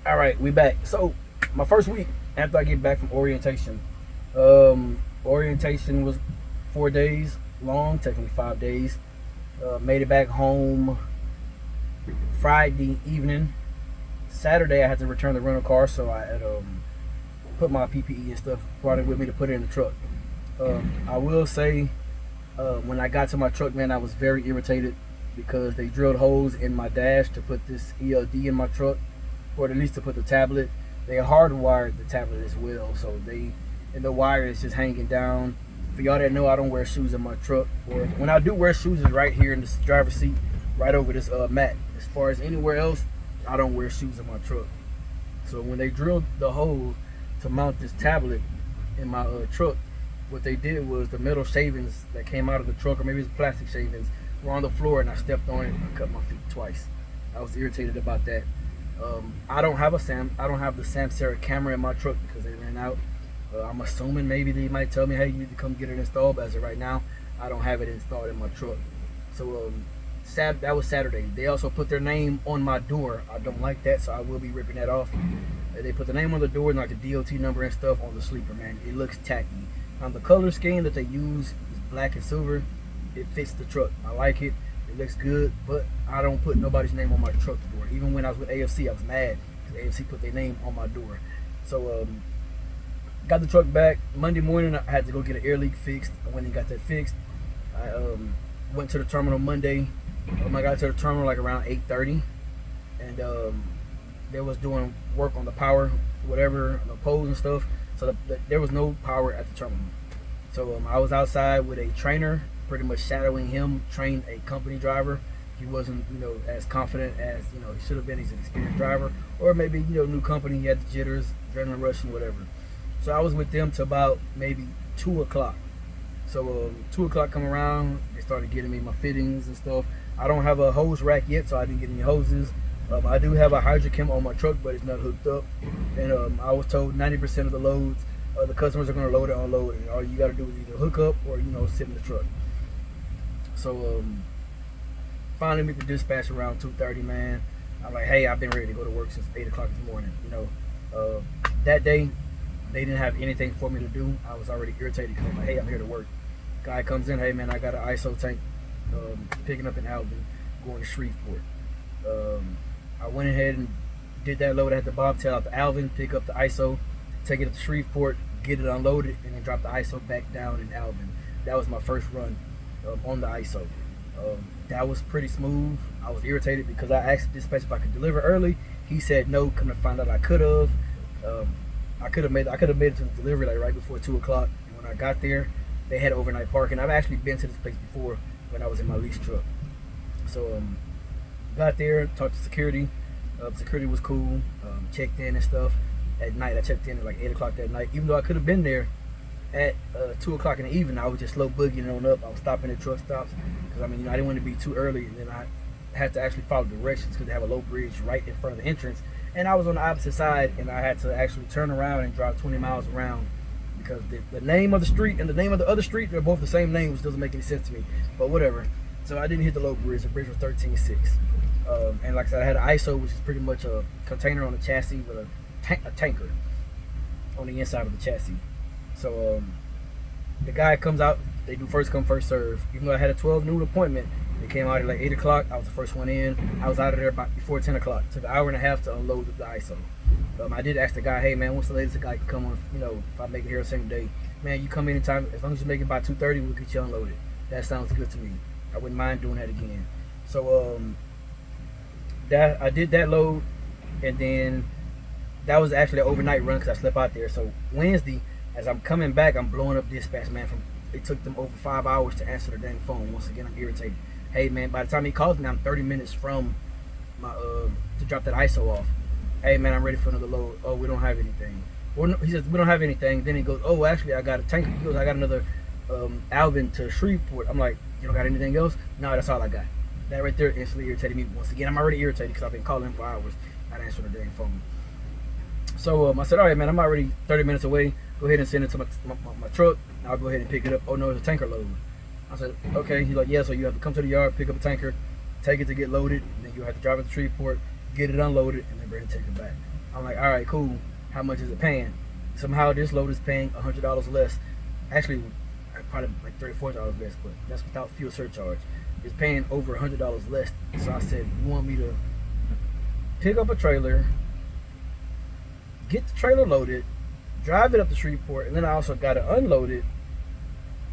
All right, we back. So my first week after I get back from orientation, orientation was 4 days long, technically 5 days. Made it back home Friday evening. Saturday I had to return the rental car, so I had put my PPE and stuff, brought it with me to put it in the truck. I will say, when I got to my truck, man, I was very irritated because they drilled holes in my dash to put this ELD in my truck, or at least to put the tablet. They hardwired the tablet as well, so and the wire is just hanging down. For y'all that know, I don't wear shoes in my truck, or when I do wear shoes, it's right here in the driver's seat, right over this mat. As far as anywhere else, I don't wear shoes in my truck. So when they drilled the hole to mount this tablet in my truck, what they did was the metal shavings that came out of the truck, or maybe it's plastic shavings, were on the floor, and I stepped on it and cut my feet twice. I was irritated about that. I don't have the Samsara camera in my truck because they ran out. I'm assuming maybe they might tell me, hey, you need to come get it installed, but as of right now, I don't have it installed in my truck. So that was Saturday. They also put their name on my door. I don't like that, so I will be ripping that off. They put the name on the door and like the DOT number and stuff on the sleeper, man. It looks tacky. The color scheme that they use is black and silver. It fits the truck. I like it. It looks good, but I don't put nobody's name on my truck door. Even when I was with AFC, I was mad because AFC put their name on my door. So got the truck back Monday morning. I had to go get an air leak fixed. I went and got that fixed. I went to the terminal Monday. I got to the terminal like around 8:30, and they was doing work on the power, whatever, the poles and stuff. So there was no power at the terminal. So I was outside with a trainer, pretty much shadowing him, train a company driver. He wasn't, as confident as, he should have been. He's an experienced driver. Or maybe, new company, he had the jitters, adrenaline rush and whatever. So I was with them till about maybe 2 o'clock. So 2 o'clock come around, they started getting me my fittings and stuff. I don't have a hose rack yet, so I didn't get any hoses. I do have a hydrochem on my truck, but it's not hooked up. And I was told 90% of the loads, the customers are going to load it, unload it. All you got to do is either hook up or, sit in the truck. So finally meet the dispatch around 2:30, man. I'm like, hey, I've been ready to go to work since 8 o'clock this morning. That day, they didn't have anything for me to do. I was already irritated because I'm like, hey, I'm here to work. Guy comes in, hey, man, I got an ISO tank picking up in Alvin, going to Shreveport. I went ahead and did that load. I had the bobtail out to Alvin, pick up the ISO, take it to Shreveport, get it unloaded, and then drop the ISO back down in Alvin. That was my first run on the ISO. That was pretty smooth. I was irritated because I asked the dispatcher if I could deliver early. He said no. Come to find out, I could have. I could have made it to the delivery like right before 2 o'clock. And when I got there, they had overnight parking. I've actually been to this place before when I was in my lease truck. So got there, talked to security. Security was cool. Checked in and stuff. At night, I checked in at like 8 o'clock that night. Even though I could have been there at 2 o'clock in the evening, I was just slow boogieing on up. I was stopping at truck stops because I didn't want to be too early, and then I had to actually follow directions because they have a low bridge right in front of the entrance, and I was on the opposite side, and I had to actually turn around and drive 20 miles around because the name of the street and the name of the other street, they're both the same name, which doesn't make any sense to me, but whatever. So I didn't hit the low bridge. The bridge was 13.6. And like I said, I had an ISO, which is pretty much a container on the chassis with a tanker on the inside of the chassis. So the guy comes out, they do first come, first serve. Even though I had a 12 noon appointment, they came out at like 8 o'clock. I was the first one in. I was out of there about before 10 o'clock. It took an hour and a half to unload the ISO. I did ask the guy, hey man, what's the latest the guy can come on, if I make it here the same day? Man, you come anytime, as long as you make it by 2:30, we'll get you unloaded. That sounds good to me. I wouldn't mind doing that again. So I did that load, and then that was actually an overnight run because I slept out there. So Wednesday, as I'm coming back, I'm blowing up dispatch, man. It took them over 5 hours to answer the dang phone. Once again, I'm irritated. Hey man, by the time he calls me, I'm 30 minutes from my to drop that ISO off. Hey man, I'm ready for another load. Oh, we don't have anything. Or no, he says we don't have anything. Then he goes, oh, actually I got a tanker. He goes, I got another Alvin to Shreveport. I'm like, you don't got anything else? No, that's all I got. That right there instantly irritated me. Once again, I'm already irritated because I've been calling him for hours, not answering the dang phone. So I said, all right, man, I'm already 30 minutes away. Go ahead and send it to my truck. I'll go ahead and pick it up. Oh, no, it's a tanker load. I said, okay. He's like, yeah, so you have to come to the yard, pick up a tanker, take it to get loaded, and then you have to drive it to Shreveport, get it unloaded, and then bring it, take it back. I'm like, all right, cool. How much is it paying? Somehow this load is paying $100 less. Actually, probably like $34 less, but that's without fuel surcharge. It's paying over $100 less. So I said, you want me to pick up a trailer, get the trailer loaded, drive it up to Shreveport, and then I also got to unload it,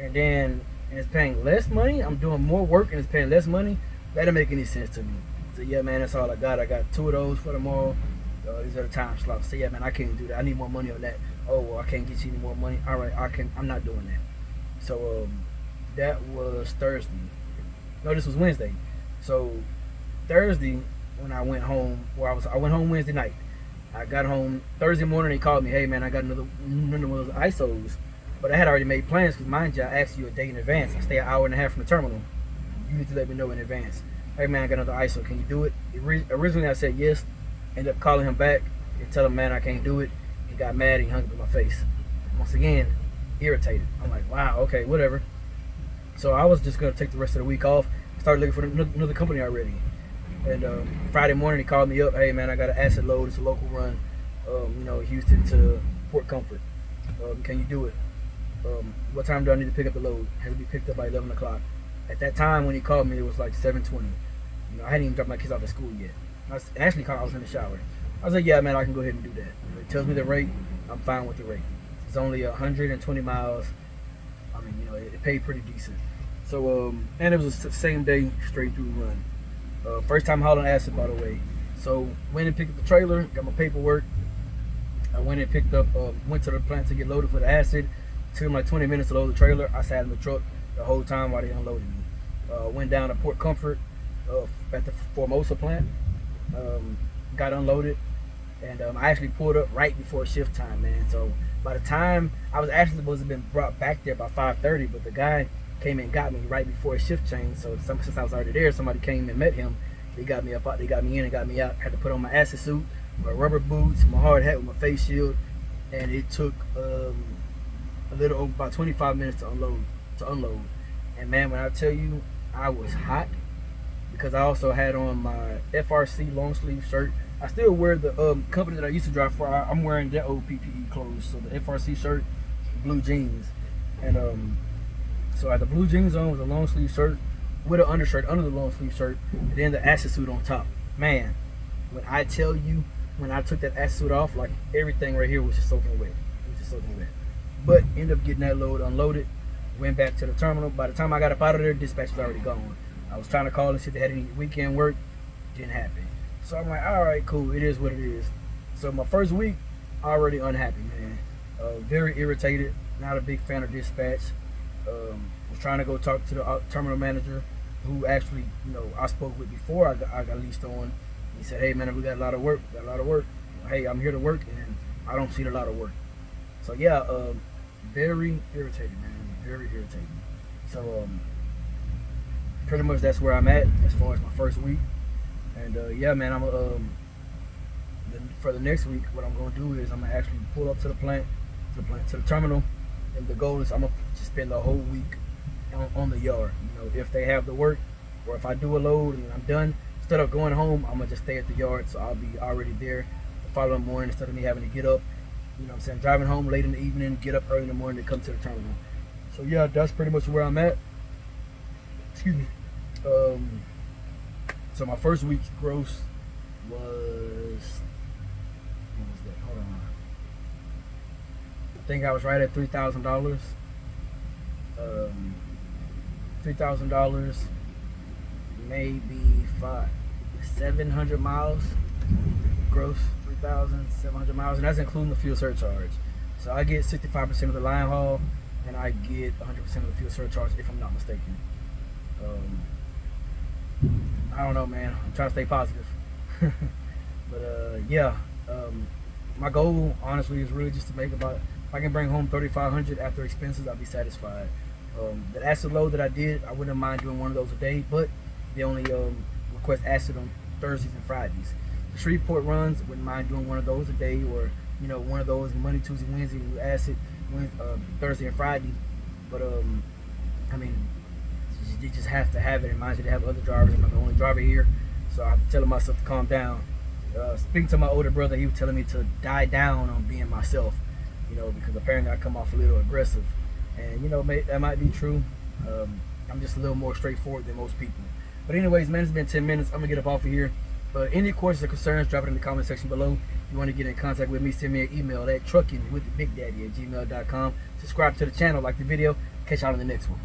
and it's paying less money. I'm doing more work and it's paying less money. That didn't make any sense to me. So yeah, man, that's all I got. I got 2 of those for tomorrow. These are the time slots. So yeah, man, I can't do that. I need more money on that. Oh, well, I can't get you any more money. All right, I'm not doing that. So that was Thursday. No, this was Wednesday. So Thursday, when I went home, I went home Wednesday night. I got home Thursday morning. They called me. Hey, man, I got another one of those ISOs. But I had already made plans because, mind you, I asked you a day in advance. I stay an hour and a half from the terminal. You need to let me know in advance. Hey, man, I got another ISO. Can you do it? Originally, I said yes. Ended up calling him back and telling him, man, I can't do it. He got mad. He hung up in my face. Once again, irritated. I'm like, wow, okay, whatever. So I was just going to take the rest of the week off. Started looking for another company already. And Friday morning, he called me up. Hey, man, I got an acid load. It's a local run, Houston to Port Comfort. Can you do it? What time do I need to pick up the load? It has to be picked up by 11 o'clock. At that time, when he called me, it was like 7:20. I hadn't even dropped my kids off at school yet. I was in the shower. I was like, yeah, man, I can go ahead and do that. It tells me the rate. I'm fine with the rate. It's only 120 miles. I mean, it paid pretty decent. So, and it was the same day straight through run. First time hauling acid, by the way. So, went and picked up the trailer, got my paperwork. I went and went to the plant to get loaded for the acid. It took them like 20 minutes to load the trailer. I sat in the truck the whole time while they unloaded me. Went down to Port Comfort at the Formosa plant. Got unloaded, and I actually pulled up right before shift time, man. So by the time I was actually supposed to have been brought back there by 5:30, but the guy came and got me right before his shift change. So since I was already there, somebody came and met him. They got me in and got me out. Had to put on my acid suit, my rubber boots, my hard hat with my face shield, and it took a little over about 25 minutes to unload. And man, when I tell you, I was hot because I also had on my FRC long sleeve shirt. I still wear the company that I used to drive for. I'm wearing their old PPE clothes. So the FRC shirt, blue jeans, and so I had the blue jeans on with a long sleeve shirt with an undershirt under the long sleeve shirt, and then the acid suit on top. Man, when I tell you, when I took that acid suit off, like everything right here was just soaking wet. It was just soaking wet. But ended up getting that load unloaded. Went back to the terminal. By the time I got up out of there, dispatch was already gone. I was trying to call and see if they had any weekend work. Didn't happen. So I'm like, all right, cool. It is what it is. So my first week, already unhappy, man. Very irritated. Not a big fan of dispatch. Was trying to go talk to the terminal manager, who actually, I spoke with before I got leased on. He said, hey, man, we got a lot of work. Hey, I'm here to work, and I don't see a lot of work. So yeah, very irritated, man. Very irritating. So pretty much that's where I'm at as far as my first week. And yeah, man, for the next week, what I'm gonna do is I'm gonna actually pull up to the terminal, and the goal is I'm gonna just spend the whole week on the yard. If they have the work, or if I do a load and I'm done, instead of going home, I'm gonna just stay at the yard, so I'll be already there the following morning instead of me having to get up. Driving home late in the evening, get up early in the morning to come to the terminal. So yeah, that's pretty much where I'm at. Excuse me. So my first week's gross was, what was that? Hold on. I think I was right at $3,000. $3,000, maybe 700 miles gross. 3,700 miles, and that's including the fuel surcharge. So I get 65% of the line haul, and I get 100% of the fuel surcharge, if I'm not mistaken. I don't know, man. I'm trying to stay positive. But yeah, my goal, honestly, is really just to make about, if I can bring home 3,500 after expenses, I'll be satisfied. The acid load that I did, I wouldn't mind doing one of those a day, but they only request acid on Thursdays and Fridays. The Shreveport runs, wouldn't mind doing one of those a day, or one of those Monday, Tuesday, Wednesday with acid, Thursday and Friday. But I mean, you just have to have it in mind. You have other drivers. I'm not the only driver here, so I'm telling myself to calm down. Speaking to my older brother, he was telling me to die down on being myself, because apparently I come off a little aggressive. And, that might be true. I'm just a little more straightforward than most people. But anyways, man, it's been 10 minutes. I'm going to get up off of here. But any questions or concerns, drop it in the comment section below. If you want to get in contact with me, send me an email at truckingwiththebigdaddy@gmail.com. Subscribe to the channel, like the video. Catch y'all in the next one.